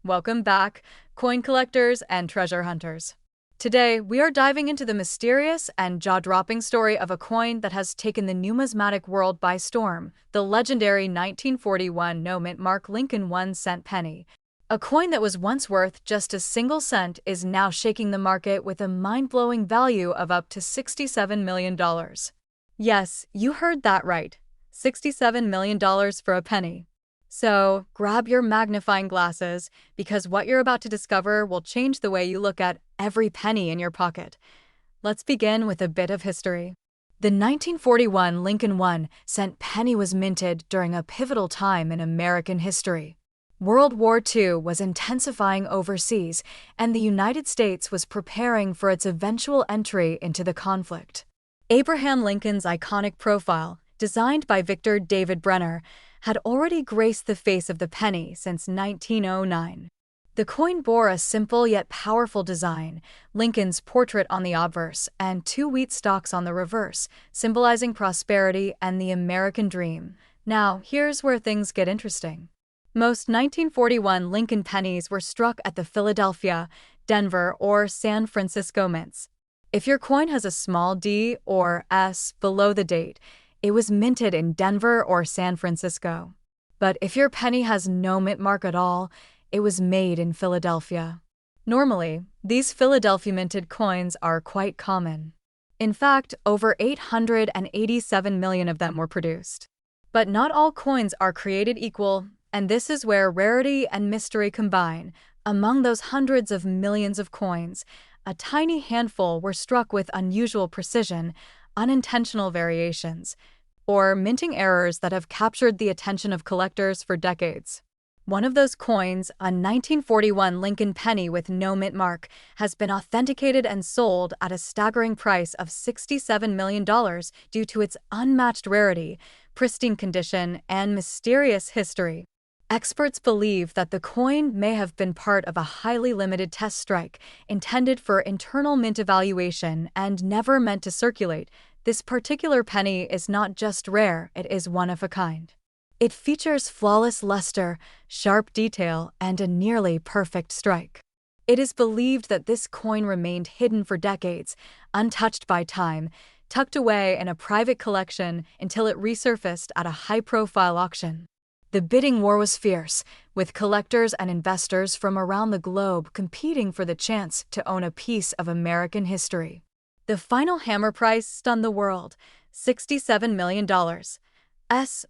Welcome back, coin collectors and treasure hunters. Today, we are diving into the mysterious and jaw-dropping story of a coin that has taken the numismatic world by storm, the legendary 1941 no-mint mark Lincoln 1-cent penny. A coin that was once worth just a single cent is now shaking the market with a mind-blowing value of up to $67 million. Yes, you heard that right. $67 million for a penny. So, grab your magnifying glasses, because what you're about to discover will change the way you look at every penny in your pocket. Let's begin with a bit of history. The 1941 Lincoln 1-cent penny was minted during a pivotal time in American history. World War II was intensifying overseas, and the United States was preparing for its eventual entry into the conflict. Abraham Lincoln's iconic profile, designed by Victor David Brenner, had already graced the face of the penny since 1909. The coin bore a simple yet powerful design, Lincoln's portrait on the obverse and 2 wheat stalks on the reverse, symbolizing prosperity and the American dream. Now, here's where things get interesting. Most 1941 Lincoln pennies were struck at the Philadelphia, Denver, or San Francisco mints. If your coin has a small d or s below the date, it was minted in Denver or San Francisco. But if your penny has no mint mark at all, it was made in Philadelphia. Normally, these Philadelphia minted coins are quite common. In fact, over 887 million of them were produced. But not all coins are created equal, and this is where rarity and mystery combine. Among those hundreds of millions of coins, a tiny handful were struck with unusual precision, unintentional variations, or minting errors that have captured the attention of collectors for decades. One of those coins, a 1941 Lincoln penny with no mint mark, has been authenticated and sold at a staggering price of $67 million due to its unmatched rarity, pristine condition, and mysterious history. Experts believe that the coin may have been part of a highly limited test strike, intended for internal mint evaluation and never meant to circulate. This particular penny is not just rare, it is one of a kind. It features flawless luster, sharp detail, and a nearly perfect strike. It is believed that this coin remained hidden for decades, untouched by time, tucked away in a private collection until it resurfaced at a high-profile auction. The bidding war was fierce, with collectors and investors from around the globe competing for the chance to own a piece of American history. The final hammer price stunned the world, $67 million.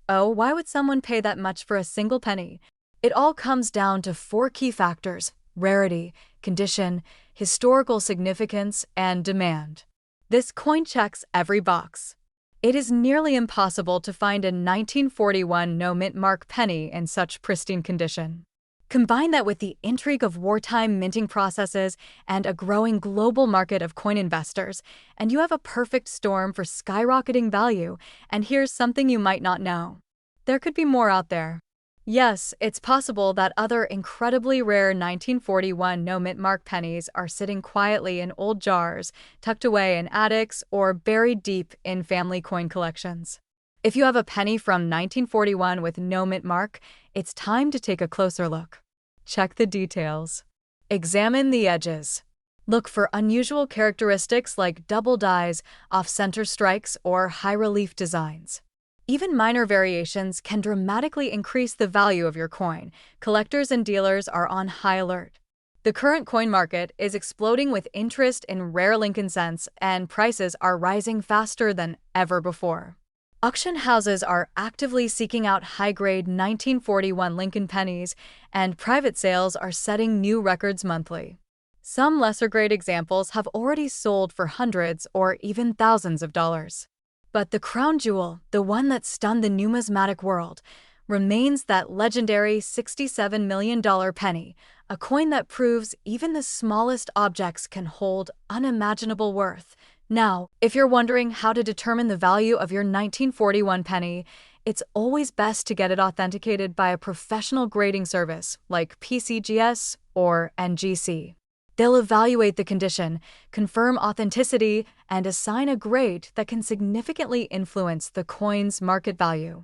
Why would someone pay that much for a single penny? It all comes down to 4 key factors: rarity, condition, historical significance, and demand. This coin checks every box. It is nearly impossible to find a 1941 no-mint mark penny in such pristine condition. Combine that with the intrigue of wartime minting processes and a growing global market of coin investors, and you have a perfect storm for skyrocketing value. And here's something you might not know. There could be more out there. Yes, it's possible that other incredibly rare 1941 no-mint mark pennies are sitting quietly in old jars, tucked away in attics, or buried deep in family coin collections. If you have a penny from 1941 with no mint mark, it's time to take a closer look. Check the details. Examine the edges. Look for unusual characteristics like double dies, off-center strikes, or high-relief designs. Even minor variations can dramatically increase the value of your coin. Collectors and dealers are on high alert. The current coin market is exploding with interest in rare Lincoln cents, and prices are rising faster than ever before. Auction houses are actively seeking out high-grade 1941 Lincoln pennies, and private sales are setting new records monthly. Some lesser-grade examples have already sold for hundreds or even thousands of dollars. But the crown jewel, the one that stunned the numismatic world, remains that legendary $67 million penny, a coin that proves even the smallest objects can hold unimaginable worth. Now, if you're wondering how to determine the value of your 1941 penny, it's always best to get it authenticated by a professional grading service like PCGS or NGC. They'll evaluate the condition, confirm authenticity, and assign a grade that can significantly influence the coin's market value.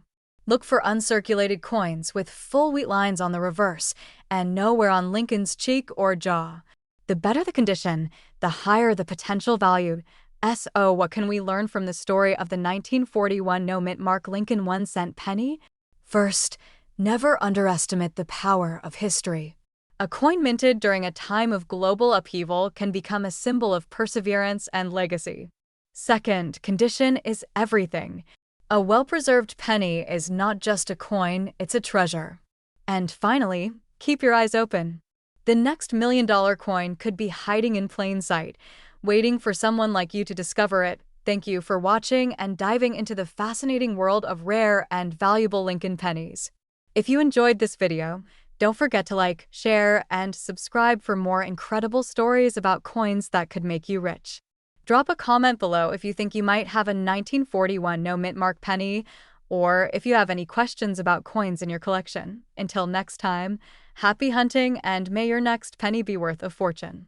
Look for uncirculated coins with full wheat lines on the reverse and nowhere on Lincoln's cheek or jaw. The better the condition, the higher the potential value. So, what can we learn from the story of the 1941 no-mint mark Lincoln 1-cent penny? First, never underestimate the power of history. A coin minted during a time of global upheaval can become a symbol of perseverance and legacy. Second, condition is everything. A well-preserved penny is not just a coin, it's a treasure. And finally, keep your eyes open. The next million-dollar coin could be hiding in plain sight, waiting for someone like you to discover it. Thank you for watching and diving into the fascinating world of rare and valuable Lincoln pennies. If you enjoyed this video, don't forget to like, share, and subscribe for more incredible stories about coins that could make you rich. Drop a comment below if you think you might have a 1941 no-mint mark penny, or if you have any questions about coins in your collection. Until next time, happy hunting and may your next penny be worth a fortune.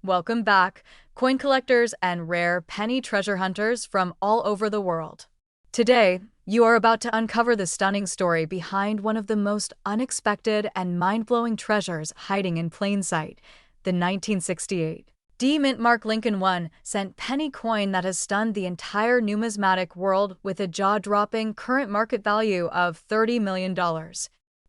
Welcome back, coin collectors and rare penny treasure hunters from all over the world. Today, you are about to uncover the stunning story behind one of the most unexpected and mind-blowing treasures hiding in plain sight, the 1968 mint mark Lincoln 1-cent penny coin that has stunned the entire numismatic world with a jaw-dropping current market value of $30 million.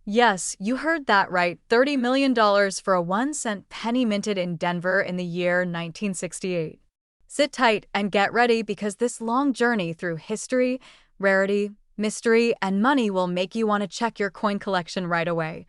Yes, you heard that right, $30 million for a 1-cent penny minted in Denver in the year 1968. Sit tight and get ready because this long journey through history, rarity, mystery, and money will make you want to check your coin collection right away.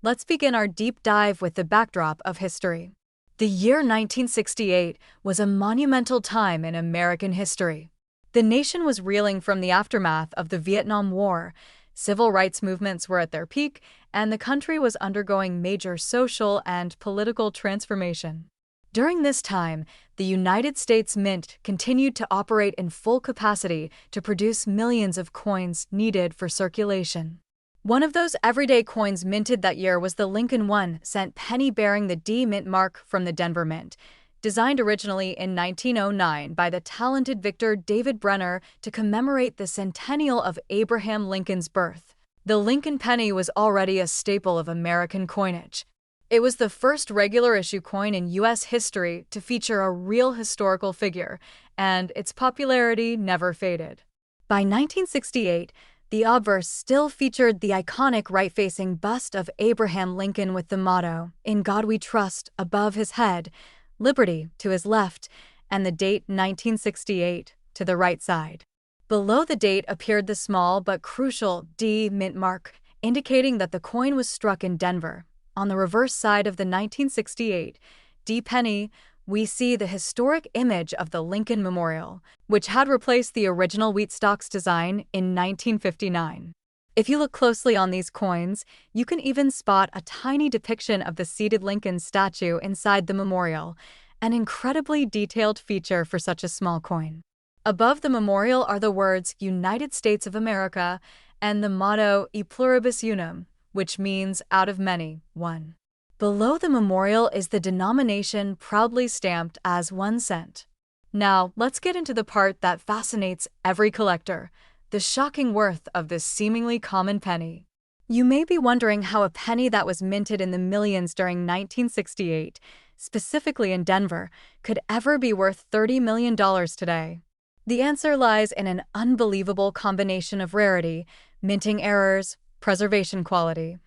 Let's begin our deep dive with the backdrop of history. The year 1968 was a monumental time in American history. The nation was reeling from the aftermath of the Vietnam War. Civil rights movements were at their peak, and the country was undergoing major social and political transformation. During this time, the United States Mint continued to operate in full capacity to produce millions of coins needed for circulation. One of those everyday coins minted that year was the Lincoln 1-cent penny bearing the D mint mark from the Denver Mint. Designed originally in 1909 by the talented Victor David Brenner to commemorate the centennial of Abraham Lincoln's birth, the Lincoln penny was already a staple of American coinage. It was the first regular-issue coin in U.S. history to feature a real historical figure, and its popularity never faded. By 1968, the obverse still featured the iconic right-facing bust of Abraham Lincoln with the motto, "In God We Trust," above his head, "Liberty" to his left, and the date 1968 to the right side. Below the date appeared the small but crucial D mint mark, indicating that the coin was struck in Denver. On the reverse side of the 1968 D penny, we see the historic image of the Lincoln Memorial, which had replaced the original wheat stalks design in 1959. If you look closely on these coins, you can even spot a tiny depiction of the seated Lincoln statue inside the memorial, an incredibly detailed feature for such a small coin. Above the memorial are the words "United States of America" and the motto "E pluribus unum," which means "out of many, one." Below the memorial is the denomination proudly stamped as 1 cent. Now, let's get into the part that fascinates every collector, the shocking worth of this seemingly common penny. You may be wondering how a penny that was minted in the millions during 1968, specifically in Denver, could ever be worth $30 million today. The answer lies in an unbelievable combination of rarity, minting errors, preservation quality,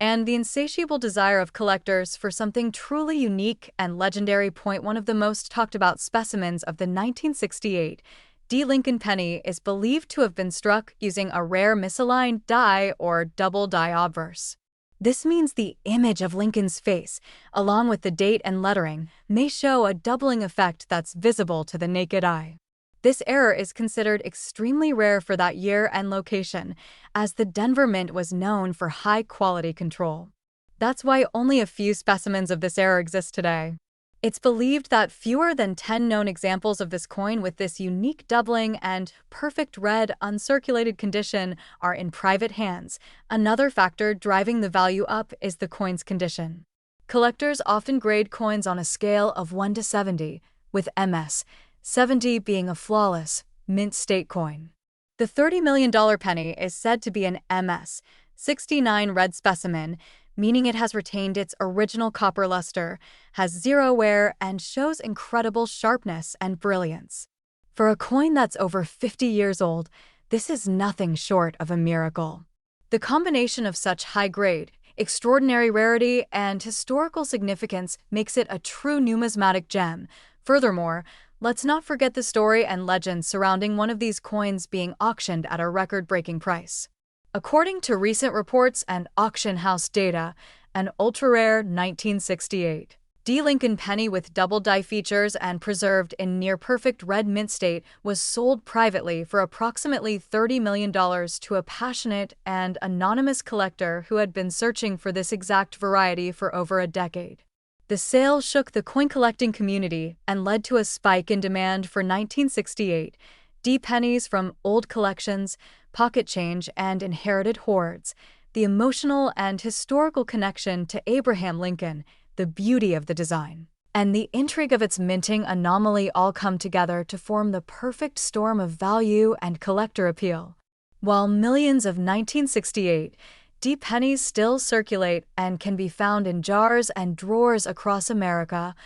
and the insatiable desire of collectors for something truly unique and legendary. One of the most talked about specimens of the 1968 D Lincoln penny is believed to have been struck using a rare misaligned die or double die obverse. This means the image of Lincoln's face, along with the date and lettering, may show a doubling effect that's visible to the naked eye. This error is considered extremely rare for that year and location, as the Denver Mint was known for high-quality control. That's why only a few specimens of this error exist today. It's believed that fewer than 10 known examples of this coin with this unique doubling and perfect red uncirculated condition are in private hands. Another factor driving the value up is the coin's condition. Collectors often grade coins on a scale of 1 to 70, with MS 70 being a flawless, mint state coin. The $30 million penny is said to be an MS-69 red specimen, meaning it has retained its original copper luster, has zero wear, and shows incredible sharpness and brilliance. For a coin that's over 50 years old, this is nothing short of a miracle. The combination of such high grade, extraordinary rarity, and historical significance makes it a true numismatic gem. Furthermore, let's not forget the story and legend surrounding one of these coins being auctioned at a record-breaking price. According to recent reports and auction house data, an ultra-rare 1968 D. Lincoln penny with double die features and preserved in near-perfect red mint state was sold privately for approximately $30 million to a passionate and anonymous collector who had been searching for this exact variety for over a decade. The sale shook the coin-collecting community and led to a spike in demand for 1968 D pennies from old collections, pocket change, and inherited hoards. The emotional and historical connection to Abraham Lincoln, the beauty of the design, and the intrigue of its minting anomaly all come together to form the perfect storm of value and collector appeal. While millions of 1968 D pennies still circulate and can be found in jars and drawers across America,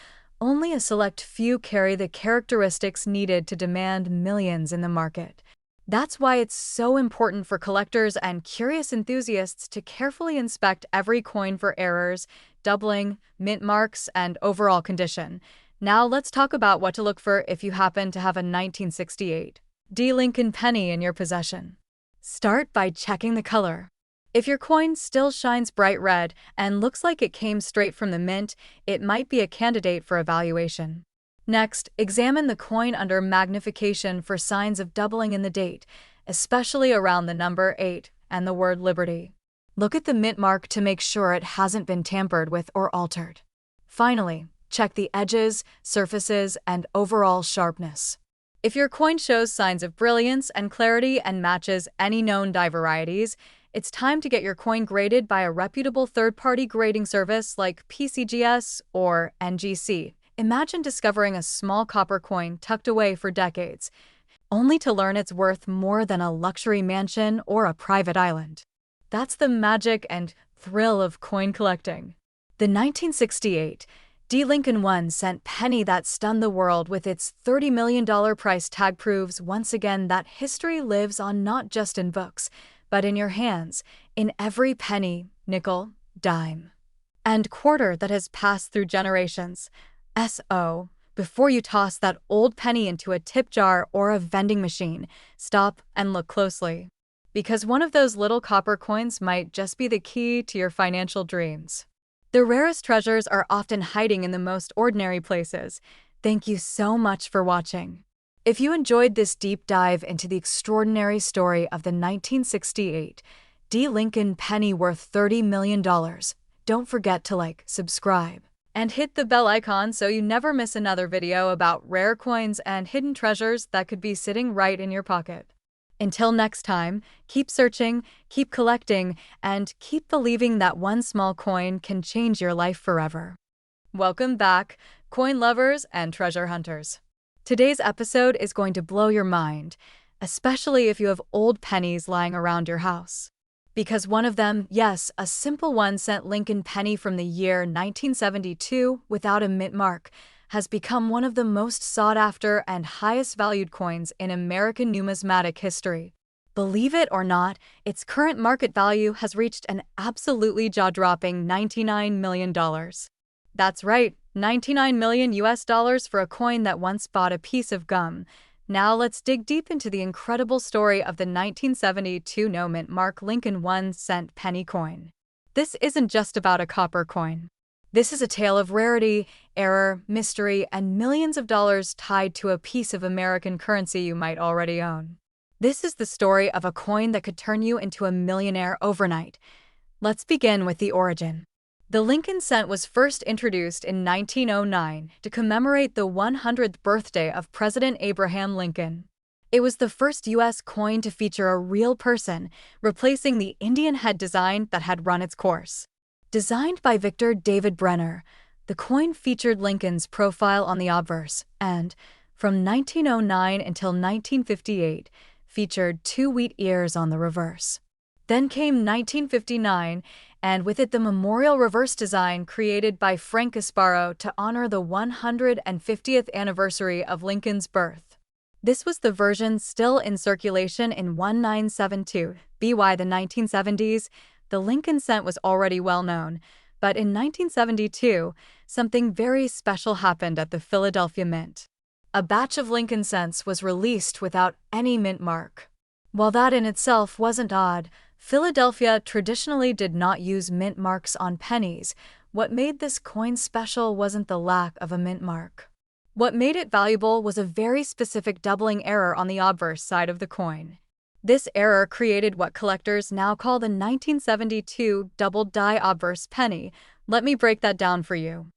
only a select few carry the characteristics needed to demand millions in the market. That's why it's so important for collectors and curious enthusiasts to carefully inspect every coin for errors, doubling, mint marks, and overall condition. Now let's talk about what to look for if you happen to have a 1968 D. Lincoln penny in your possession. Start by checking the color. If your coin still shines bright red and looks like it came straight from the mint, it might be a candidate for evaluation. Next, examine the coin under magnification for signs of doubling in the date, especially around the number 8 and the word Liberty. Look at the mint mark to make sure it hasn't been tampered with or altered. Finally, check the edges, surfaces, and overall sharpness. If your coin shows signs of brilliance and clarity and matches any known die varieties, it's time to get your coin graded by a reputable third-party grading service like PCGS or NGC. Imagine discovering a small copper coin tucked away for decades, only to learn it's worth more than a luxury mansion or a private island. That's the magic and thrill of coin collecting. The 1968 D. Lincoln 1-cent penny that stunned the world with its $30 million price tag proves once again that history lives on not just in books, but in your hands, in every penny, nickel, dime, and quarter that has passed through generations. Before you toss that old penny into a tip jar or a vending machine, stop and look closely. Because one of those little copper coins might just be the key to your financial dreams. The rarest treasures are often hiding in the most ordinary places. Thank you so much for watching. If you enjoyed this deep dive into the extraordinary story of the 1968 D. Lincoln penny worth $30 million, don't forget to like, subscribe, and hit the bell icon so you never miss another video about rare coins and hidden treasures that could be sitting right in your pocket. Until next time, keep searching, keep collecting, and keep believing that one small coin can change your life forever. Welcome back, coin lovers and treasure hunters. Today's episode is going to blow your mind, especially if you have old pennies lying around your house. Because one of them, yes, a simple 1-cent Lincoln penny from the year 1972 without a mint mark, has become one of the most sought-after and highest-valued coins in American numismatic history. Believe it or not, its current market value has reached an absolutely jaw-dropping $99 million. That's right, $99 million for a coin that once bought a piece of gum. Now let's dig deep into the incredible story of the 1972 no-mint mark Lincoln 1-cent penny coin. This isn't just about a copper coin. This is a tale of rarity, error, mystery, and millions of dollars tied to a piece of American currency you might already own. This is the story of a coin that could turn you into a millionaire overnight. Let's begin with the origin. The Lincoln cent was first introduced in 1909 to commemorate the 100th birthday of President Abraham Lincoln. It was the first U.S. coin to feature a real person, replacing the Indian head design that had run its course. Designed by Victor David Brenner, the coin featured Lincoln's profile on the obverse and, from 1909 until 1958, featured two wheat ears on the reverse. Then came 1959, and with it the memorial reverse design created by Frank Gasparo to honor the 150th anniversary of Lincoln's birth. This was the version still in circulation in 1972. By the 1970s, the Lincoln cent was already well known, but in 1972, something very special happened at the Philadelphia Mint. A batch of Lincoln cents was released without any mint mark. While that in itself wasn't odd, Philadelphia traditionally did not use mint marks on pennies. What made this coin special wasn't the lack of a mint mark. What made it valuable was a very specific doubling error on the obverse side of the coin. This error created what collectors now call the 1972 double die obverse penny. Let me break that down for you.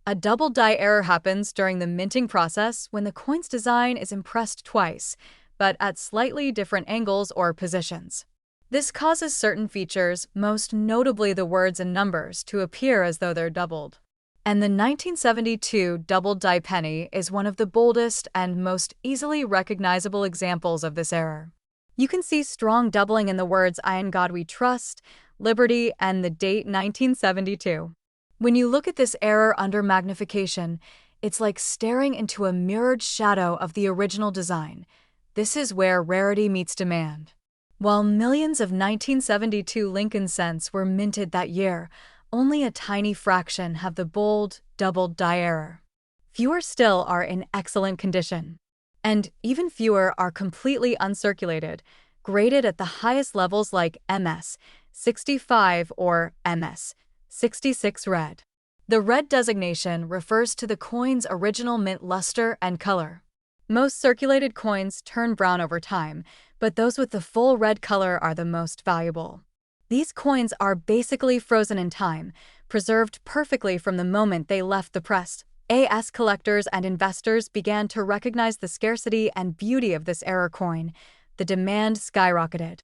A double die error happens during the minting process when the coin's design is impressed twice, but at slightly different angles or positions. This causes certain features, most notably the words and numbers, to appear as though they're doubled. And the 1972 double die penny is one of the boldest and most easily recognizable examples of this error. You can see strong doubling in the words "I in God we trust," "liberty," and the date 1972. When you look at this error under magnification, it's like staring into a mirrored shadow of the original design. This is where rarity meets demand. While millions of 1972 Lincoln cents were minted that year, only a tiny fraction have the bold, doubled die error. Fewer still are in excellent condition. And even fewer are completely uncirculated, graded at the highest levels like MS 65 or MS 66 red. The red designation refers to the coin's original mint luster and color. Most circulated coins turn brown over time, but those with the full red color are the most valuable. These coins are basically frozen in time, preserved perfectly from the moment they left the press. As collectors and investors began to recognize the scarcity and beauty of this error coin, the demand skyrocketed.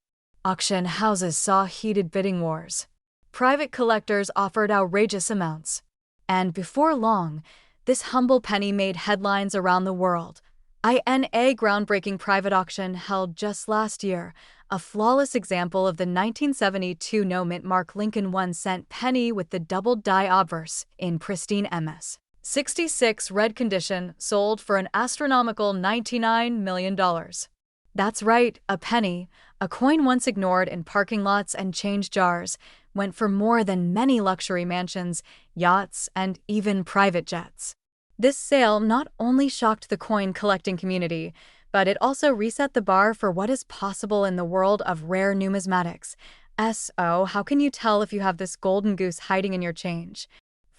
Auction houses saw heated bidding wars. Private collectors offered outrageous amounts. And before long, this humble penny made headlines around the world. In a groundbreaking private auction held just last year, a flawless example of the 1972 no mint mark Lincoln 1-cent penny with the double die obverse in pristine MS 66 red condition sold for an astronomical $99 million. That's right, a penny, a coin once ignored in parking lots and change jars, went for more than many luxury mansions, yachts, and even private jets. This sale not only shocked the coin collecting community, but it also reset the bar for what is possible in the world of rare numismatics. How can you tell if you have this golden goose hiding in your change?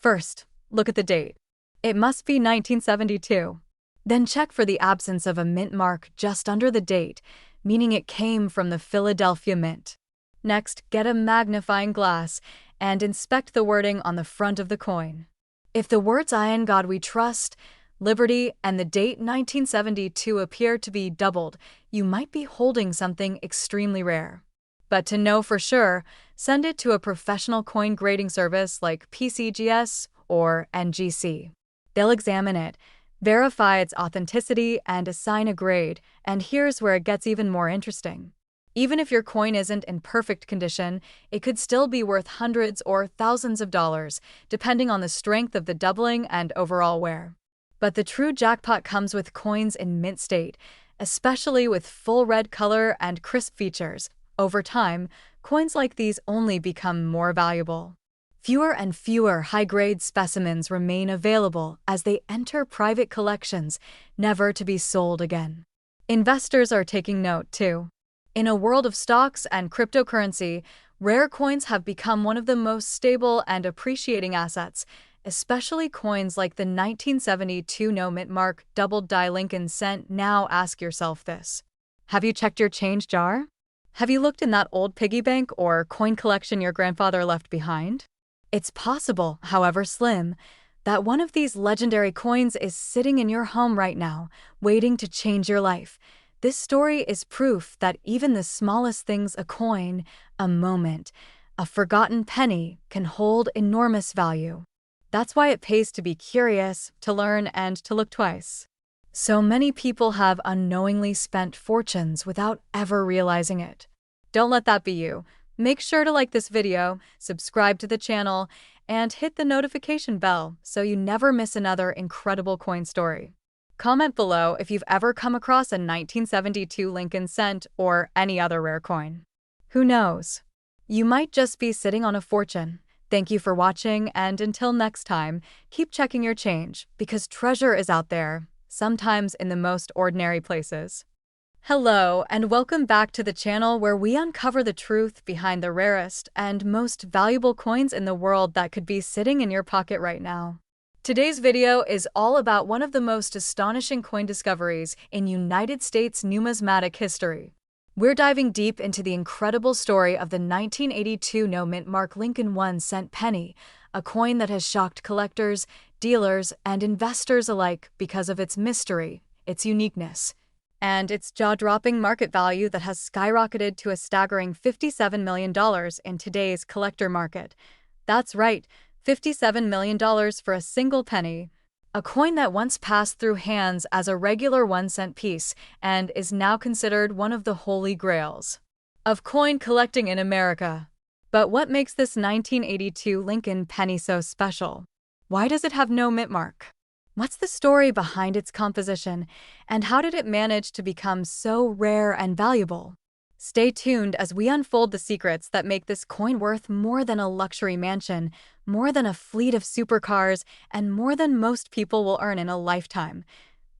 First, look at the date. It must be 1972. Then check for the absence of a mint mark just under the date, meaning it came from the Philadelphia Mint. Next, get a magnifying glass and inspect the wording on the front of the coin. If the words "I in God we trust," "liberty," and the date 1972 appear to be doubled, you might be holding something extremely rare. But to know for sure, send it to a professional coin grading service like PCGS or NGC. They'll examine it, verify its authenticity, and assign a grade, and here's where it gets even more interesting. Even if your coin isn't in perfect condition, it could still be worth hundreds or thousands of dollars, depending on the strength of the doubling and overall wear. But the true jackpot comes with coins in mint state, especially with full red color and crisp features. Over time, coins like these only become more valuable. Fewer and fewer high-grade specimens remain available as they enter private collections, never to be sold again. Investors are taking note, too. In a world of stocks and cryptocurrency, rare coins have become one of the most stable and appreciating assets, especially coins like the 1972 no mint mark double die Lincoln cent. Now ask yourself this. Have you checked your change jar? Have you looked in that old piggy bank or coin collection your grandfather left behind? It's possible, however slim, that one of these legendary coins is sitting in your home right now, waiting to change your life. This story is proof that even the smallest things, a coin, a moment, a forgotten penny, can hold enormous value. That's why it pays to be curious, to learn, and to look twice. So many people have unknowingly spent fortunes without ever realizing it. Don't let that be you. Make sure to like this video, subscribe to the channel, and hit the notification bell so you never miss another incredible coin story. Comment below if you've ever come across a 1972 Lincoln cent or any other rare coin. Who knows? You might just be sitting on a fortune. Thank you for watching, and until next time, keep checking your change because treasure is out there, sometimes in the most ordinary places. Hello, and welcome back to the channel where we uncover the truth behind the rarest and most valuable coins in the world that could be sitting in your pocket right now. Today's video is all about one of the most astonishing coin discoveries in United States numismatic history. We're diving deep into the incredible story of the 1982 no-mint mark Lincoln 1-cent penny, a coin that has shocked collectors, dealers, and investors alike because of its mystery, its uniqueness, and its jaw-dropping market value that has skyrocketed to a staggering $57 million in today's collector market. That's right, $57 million for a single penny. A coin that once passed through hands as a regular 1-cent piece and is now considered one of the holy grails of coin collecting in America. But what makes this 1982 Lincoln penny so special? Why does it have no mint mark? What's the story behind its composition, and how did it manage to become so rare and valuable? Stay tuned as we unfold the secrets that make this coin worth more than a luxury mansion, more than a fleet of supercars, and more than most people will earn in a lifetime.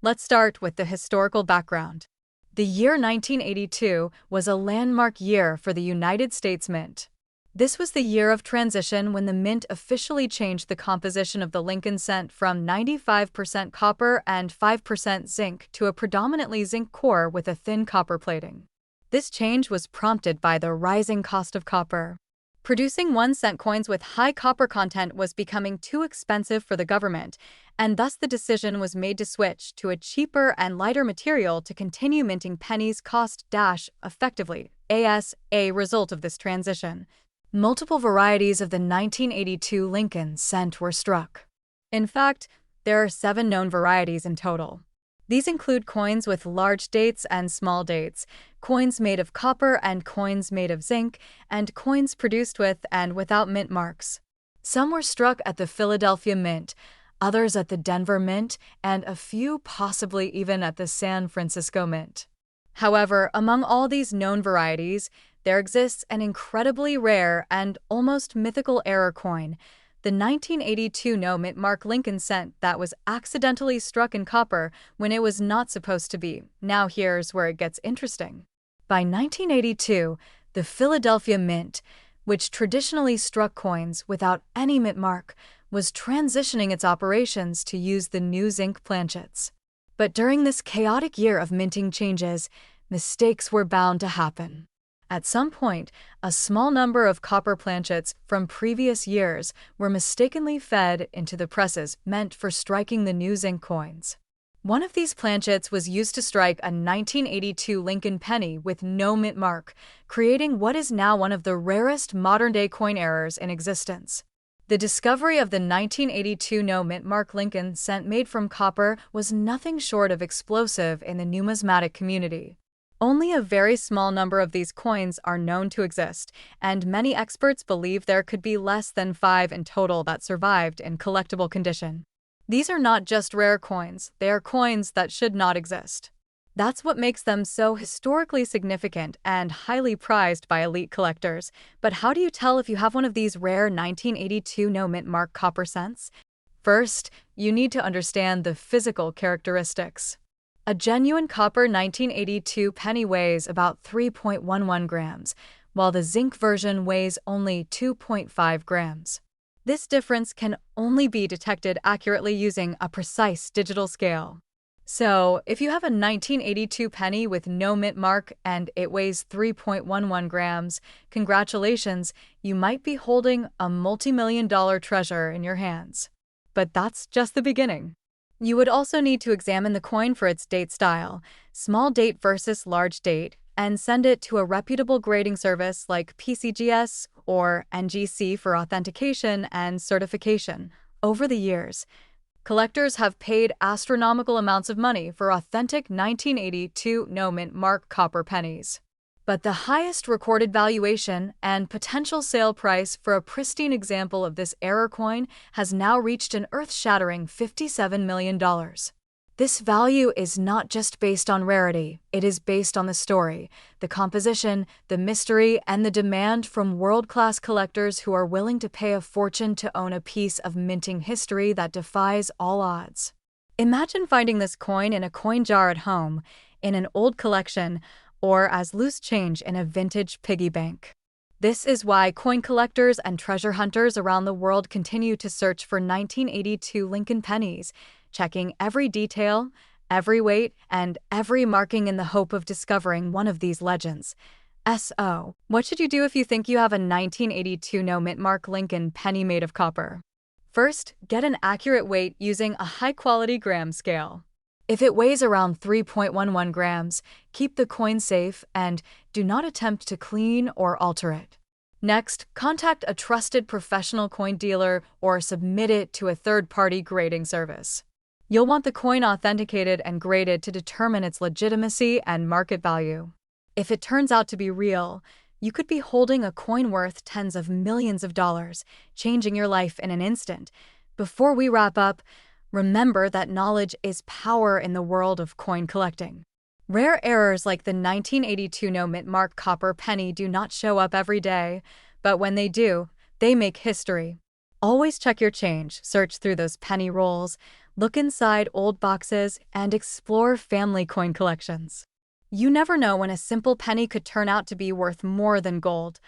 Let's start with the historical background. The year 1982 was a landmark year for the United States Mint. This was the year of transition when the Mint officially changed the composition of the Lincoln cent from 95% copper and 5% zinc to a predominantly zinc core with a thin copper plating. This change was prompted by the rising cost of copper. Producing 1-cent coins with high copper content was becoming too expensive for the government, and thus the decision was made to switch to a cheaper and lighter material to continue minting pennies cost-effectively. As a result of this transition, multiple varieties of the 1982 Lincoln cent were struck. In fact, there are 7 known varieties in total. These include coins with large dates and small dates, coins made of copper and coins made of zinc, and coins produced with and without mint marks. Some were struck at the Philadelphia Mint, others at the Denver Mint, and a few possibly even at the San Francisco Mint. However, among all these known varieties, there exists an incredibly rare and almost mythical error coin, the 1982 no-mint mark Lincoln cent that was accidentally struck in copper when it was not supposed to be. Now here's where it gets interesting. By 1982, the Philadelphia Mint, which traditionally struck coins without any mint mark, was transitioning its operations to use the new zinc planchets. But during this chaotic year of minting changes, mistakes were bound to happen. At some point, a small number of copper planchets from previous years were mistakenly fed into the presses meant for striking the new zinc coins. One of these planchets was used to strike a 1982 Lincoln penny with no mint mark, creating what is now one of the rarest modern-day coin errors in existence. The discovery of the 1982 no-mint mark Lincoln cent made from copper was nothing short of explosive in the numismatic community. Only a very small number of these coins are known to exist, and many experts believe there could be less than 5 in total that survived in collectible condition. These are not just rare coins, they are coins that should not exist. That's what makes them so historically significant and highly prized by elite collectors. But how do you tell if you have one of these rare 1982 no-mint mark copper cents? First, you need to understand the physical characteristics. A genuine copper 1982 penny weighs about 3.11 grams, while the zinc version weighs only 2.5 grams. This difference can only be detected accurately using a precise digital scale. So, if you have a 1982 penny with no mint mark and it weighs 3.11 grams, congratulations, you might be holding a multi-million-dollar treasure in your hands. But that's just the beginning. You would also need to examine the coin for its date style, small date versus large date, and send it to a reputable grading service like PCGS or NGC for authentication and certification. Over the years, Collectors have paid astronomical amounts of money for authentic 1982 no-mint mark copper pennies. But the highest recorded valuation and potential sale price for a pristine example of this error coin has now reached an earth-shattering $57 million. This value is not just based on rarity, it is based on the story, the composition, the mystery, and the demand from world-class collectors who are willing to pay a fortune to own a piece of minting history that defies all odds. Imagine finding this coin in a coin jar at home, in an old collection, or as loose change in a vintage piggy bank. This is why coin collectors and treasure hunters around the world continue to search for 1982 Lincoln pennies, checking every detail, every weight, and every marking in the hope of discovering one of these legends. So, what should you do if you think you have a 1982 no-mint mark Lincoln penny made of copper? First, get an accurate weight using a high-quality gram scale. If it weighs around 3.11 grams, keep the coin safe and do not attempt to clean or alter it. Next, contact a trusted professional coin dealer or submit it to a third-party grading service. You'll want the coin authenticated and graded to determine its legitimacy and market value. If it turns out to be real, you could be holding a coin worth tens of millions of dollars, changing your life in an instant. Before we wrap up, remember that knowledge is power in the world of coin collecting. Rare errors like the 1982 no-mint mark copper penny do not show up every day, but when they do, they make history. Always check your change, search through those penny rolls, look inside old boxes, and explore family coin collections. You never know when a simple penny could turn out to be worth more than gold.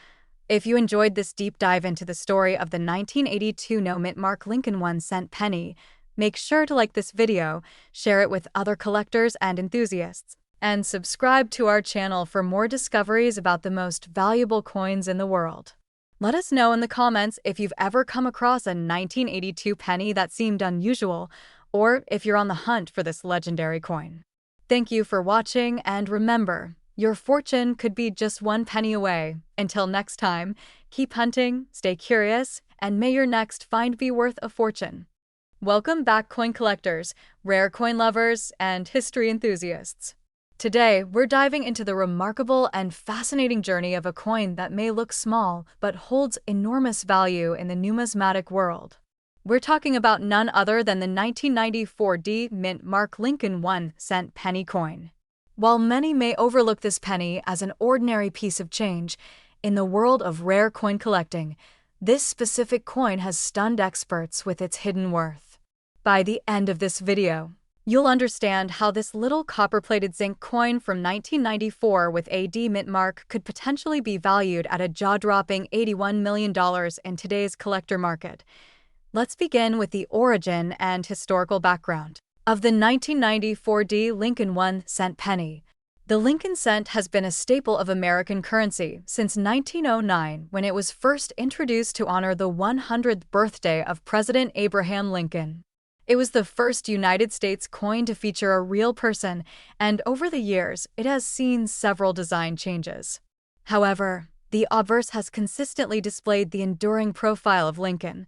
If you enjoyed this deep dive into the story of the 1982 no-mint mark Lincoln 1-cent penny, make sure to like this video, share it with other collectors and enthusiasts, and subscribe to our channel for more discoveries about the most valuable coins in the world. Let us know in the comments if you've ever come across a 1982 penny that seemed unusual, or if you're on the hunt for this legendary coin. Thank you for watching, and remember, your fortune could be just one penny away. Until next time, keep hunting, stay curious, and may your next find be worth a fortune. Welcome back, coin collectors, rare coin lovers, and history enthusiasts. Today, we're diving into the remarkable and fascinating journey of a coin that may look small but holds enormous value in the numismatic world. We're talking about none other than the 1994 mint mark Lincoln 1-cent penny coin. While many may overlook this penny as an ordinary piece of change, in the world of rare coin collecting, this specific coin has stunned experts with its hidden worth. By the end of this video, you'll understand how this little copper-plated zinc coin from 1994 with a mint mark could potentially be valued at a jaw-dropping $81 million in today's collector market. Let's begin with the origin and historical background of the 1994 Lincoln 1-cent penny. The Lincoln cent has been a staple of American currency since 1909, when it was first introduced to honor the 100th birthday of President Abraham Lincoln. It was the first United States coin to feature a real person, and over the years, it has seen several design changes. However, the obverse has consistently displayed the enduring profile of Lincoln.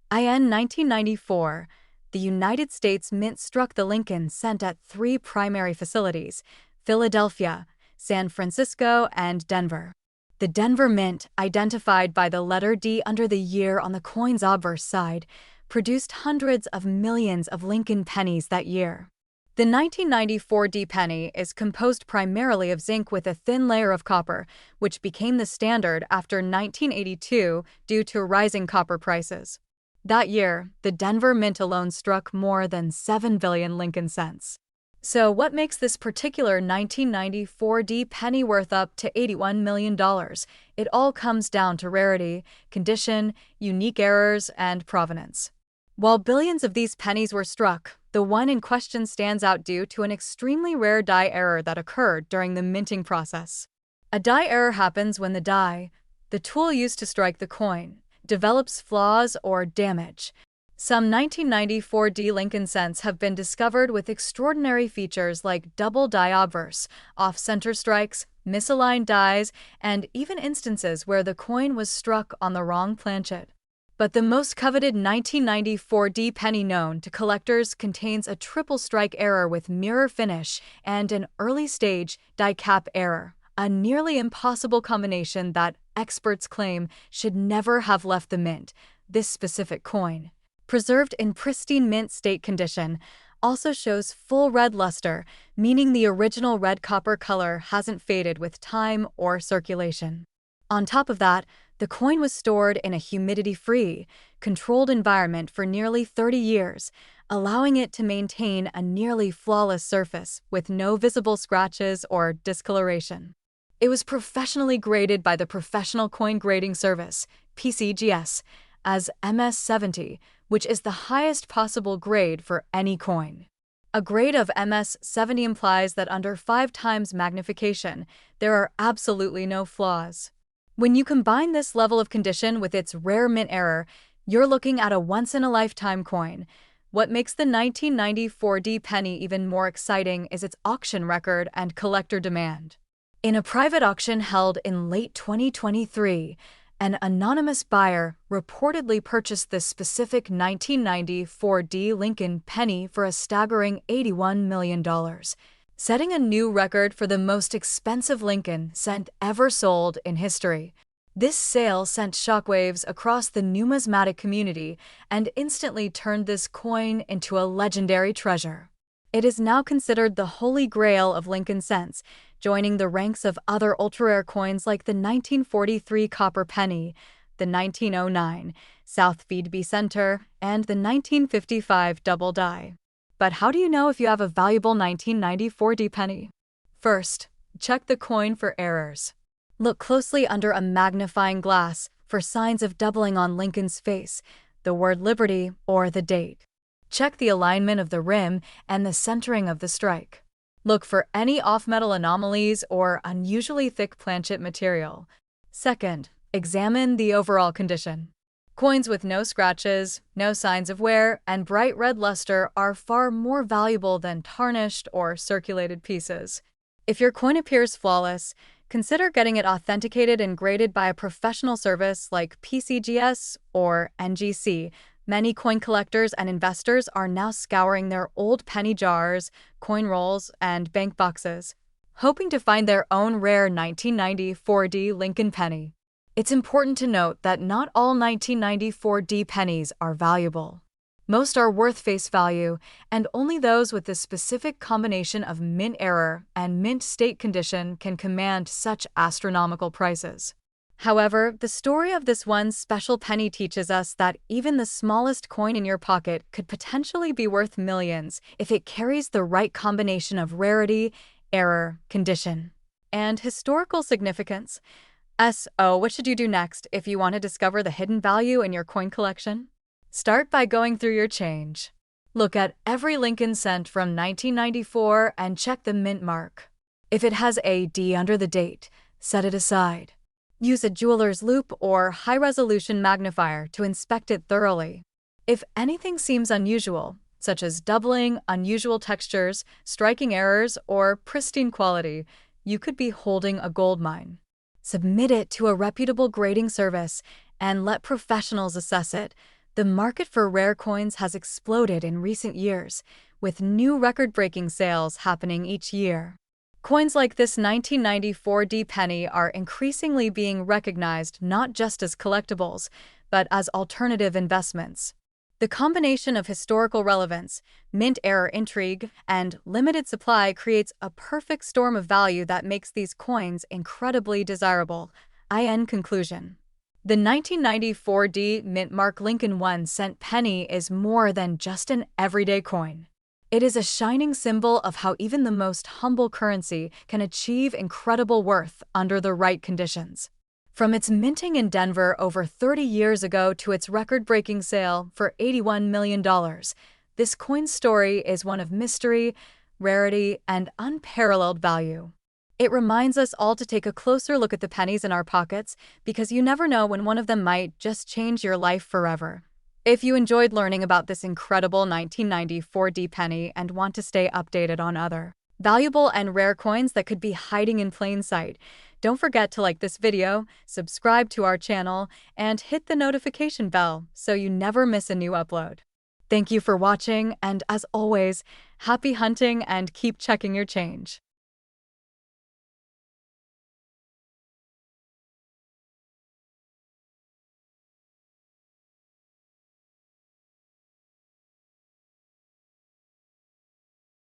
In 1994, the United States Mint struck the Lincoln cent at 3 primary facilities: Philadelphia, San Francisco, and Denver. The Denver Mint, identified by the letter D under the year on the coin's obverse side, produced hundreds of millions of Lincoln pennies that year. The 1994 penny is composed primarily of zinc with a thin layer of copper, which became the standard after 1982 due to rising copper prices. That year, the Denver Mint alone struck more than 7 billion Lincoln cents. So what makes this particular 1994 penny worth up to $81 million? It all comes down to rarity, condition, unique errors, and provenance. While billions of these pennies were struck, the one in question stands out due to an extremely rare die error that occurred during the minting process. A die error happens when the die, the tool used to strike the coin, develops flaws or damage. Some 1994 Lincoln cents have been discovered with extraordinary features like double die obverse, off-center strikes, misaligned dies, and even instances where the coin was struck on the wrong planchet. But the most coveted 1994 penny known to collectors contains a triple strike error with mirror finish and an early-stage die-cap error, a nearly impossible combination that experts claim should never have left the mint. This specific coin, preserved in pristine mint state condition, also shows full red luster, meaning the original red copper color hasn't faded with time or circulation. On top of that, the coin was stored in a humidity-free, controlled environment for nearly 30 years, allowing it to maintain a nearly flawless surface with no visible scratches or discoloration. It was professionally graded by the Professional Coin Grading Service, PCGS, as MS-70, which is the highest possible grade for any coin. A grade of MS-70 implies that under 5 times magnification, there are absolutely no flaws. When you combine this level of condition with its rare mint error, you're looking at a once-in-a-lifetime coin. What makes the 1994 penny even more exciting is its auction record and collector demand. In a private auction held in late 2023, an anonymous buyer reportedly purchased this specific 1994 Lincoln penny for a staggering $81 million. Setting a new record for the most expensive Lincoln cent ever sold in history. This sale sent shockwaves across the numismatic community and instantly turned this coin into a legendary treasure. It is now considered the holy grail of Lincoln cents, joining the ranks of other ultra-rare coins like the 1943 copper penny, the 1909 South Feedby Center, and the 1955 double die. But how do you know if you have a valuable 1994 penny? First, check the coin for errors. Look closely under a magnifying glass for signs of doubling on Lincoln's face, the word Liberty, or the date. Check the alignment of the rim and the centering of the strike. Look for any off-metal anomalies or unusually thick planchet material. Second, examine the overall condition. Coins with no scratches, no signs of wear, and bright red luster are far more valuable than tarnished or circulated pieces. If your coin appears flawless, consider getting it authenticated and graded by a professional service like PCGS or NGC. Many coin collectors and investors are now scouring their old penny jars, coin rolls, and bank boxes, hoping to find their own rare 1994 Lincoln penny. It's important to note that not all 1994 pennies are valuable. Most are worth face value, and only those with the specific combination of mint error and mint state condition can command such astronomical prices. However, the story of this one special penny teaches us that even the smallest coin in your pocket could potentially be worth millions if it carries the right combination of rarity, error, condition, and historical significance. So, what should you do next if you want to discover the hidden value in your coin collection? Start by going through your change. Look at every Lincoln cent from 1994 and check the mint mark. If it has a D under the date, set it aside. Use a jeweler's loupe or high-resolution magnifier to inspect it thoroughly. If anything seems unusual, such as doubling, unusual textures, striking errors, or pristine quality, you could be holding a gold mine. Submit it to a reputable grading service and let professionals assess it. The market for rare coins has exploded in recent years, with new record-breaking sales happening each year. Coins like this 1994 penny are increasingly being recognized not just as collectibles, but as alternative investments. The combination of historical relevance, mint error intrigue, and limited supply creates a perfect storm of value that makes these coins incredibly desirable. In conclusion, the 1994 mint mark Lincoln 1-cent penny is more than just an everyday coin. It is a shining symbol of how even the most humble currency can achieve incredible worth under the right conditions. From its minting in Denver over 30 years ago to its record-breaking sale for $81 million, this coin's story is one of mystery, rarity, and unparalleled value. It reminds us all to take a closer look at the pennies in our pockets because you never know when one of them might just change your life forever. If you enjoyed learning about this incredible 1994 penny and want to stay updated on other valuable and rare coins that could be hiding in plain sight, Don't forget to like this video, subscribe to our channel, and hit the notification bell so you never miss a new upload. Thank you for watching, and as always, happy hunting and keep checking your change.